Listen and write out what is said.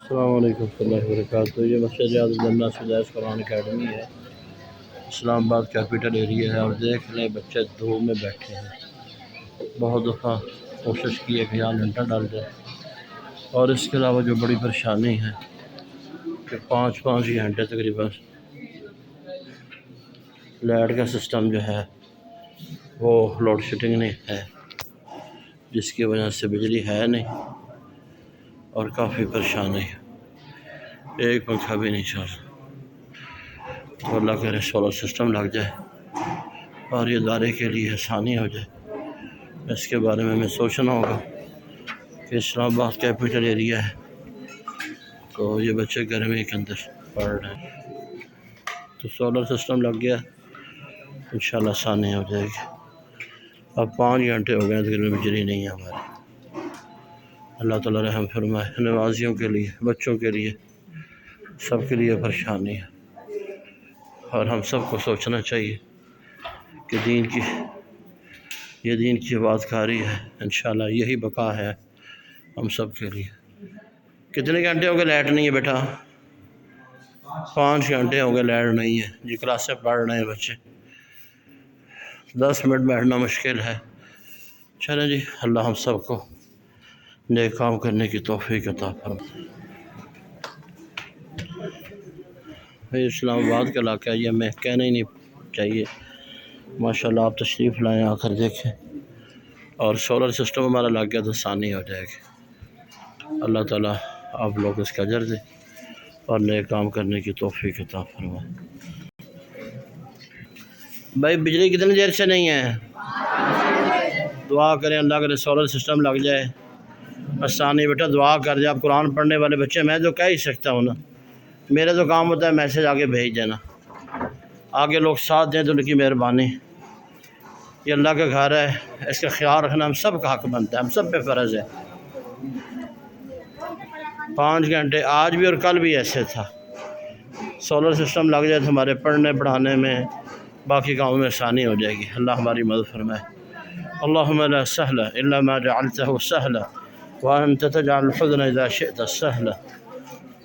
السلام علیکم ورحمۃ اللہ وبرکاتہ۔ یہ مسجد ریاض الجنہ سدیس قرآن اکیڈمی ہے، اسلام آباد کیپٹل ایریا ہے، اور دیکھ لیں بچے دھوپ میں بیٹھے ہیں۔ بہت دفعہ کوشش کی ہے کہ یہاں لنٹر ڈال جائے، اور اس کے علاوہ جو بڑی پریشانی ہے کہ 5 گھنٹے تقریباً لائٹ کا سسٹم جو ہے وہ لوڈ شیڈنگ نہیں ہے، جس کی وجہ سے بجلی ہے نہیں اور کافی پریشانی ہے، ایک پنکھا بھی نہیں چل رہا۔ تو اللہ کرے سولر سسٹم لگ جائے اور یہ ادارے کے لیے آسانی ہو جائے۔ اس کے بارے میں ہمیں سوچنا ہوگا کہ اسلام آباد کیپٹل ایریا ہے تو یہ بچے گرمی کے اندر پڑھ رہے ہیں، تو سولر سسٹم لگ گیا انشاءاللہ آسانی ہو جائے گی۔ اب 5 گھنٹے ہو گئے تقریباً بجلی نہیں ہے ہمارے۔ اللہ تعالیٰ رحم فرمائے، نمازیوں کے لیے، بچوں کے لیے، سب کے لیے پریشانی ہے، اور ہم سب کو سوچنا چاہیے کہ دین کی بات کاری ہے، انشاءاللہ یہی بقا ہے ہم سب کے لیے۔ کتنے گھنٹے ہو گئے لائٹ نہیں ہے بیٹا؟ 5 گھنٹے ہو گئے لائٹ نہیں ہے جی، کلاسیں پڑھ رہے ہیں بچے، 10 منٹ بیٹھنا مشکل ہے۔ چلیں جی، اللہ ہم سب کو نیک کام کرنے کی توفیق عطا فرمائے۔ اسلام آباد کا علاقہ ہے، یہ ہمیں کہنا ہی نہیں چاہیے۔ ماشاءاللہ آپ تشریف لائیں، آ کر دیکھیں، اور سولر سسٹم ہمارا لگ گیا تو آسانی ہو جائے گی۔ اللہ تعالیٰ آپ لوگ اس کا اجر دے اور نیک کام کرنے کی توفیق عطا فرمائے۔ بھائی بجلی کتنی دیر سے نہیں ہے؟ دعا کریں اللہ کرے سولر سسٹم لگ جائے، آسانی۔ بیٹا دعا کر دیں، آپ قرآن پڑھنے والے بچے، میں تو کہہ ہی سکتا ہوں نا، میرا تو کام ہوتا ہے میسیج آگے بھیج دینا، آگے لوگ ساتھ دیں تو ان کی مہربانی۔ یہ اللہ کا گھر ہے، اس کا خیال رکھنا ہم سب کا حق بنتا ہے، ہم سب پہ فرض ہے۔ 5 گھنٹے آج بھی اور کل بھی ایسے تھا۔ سولر سسٹم لگ جائے تو ہمارے پڑھنے پڑھانے میں، باقی کاموں میں آسانی ہو جائے گی۔ اللہ ہماری مدد فرمائے۔ اللہم لا سہل الا ما جعلته سہلا وانت تجعل الحزن اذا شئت سہلا۔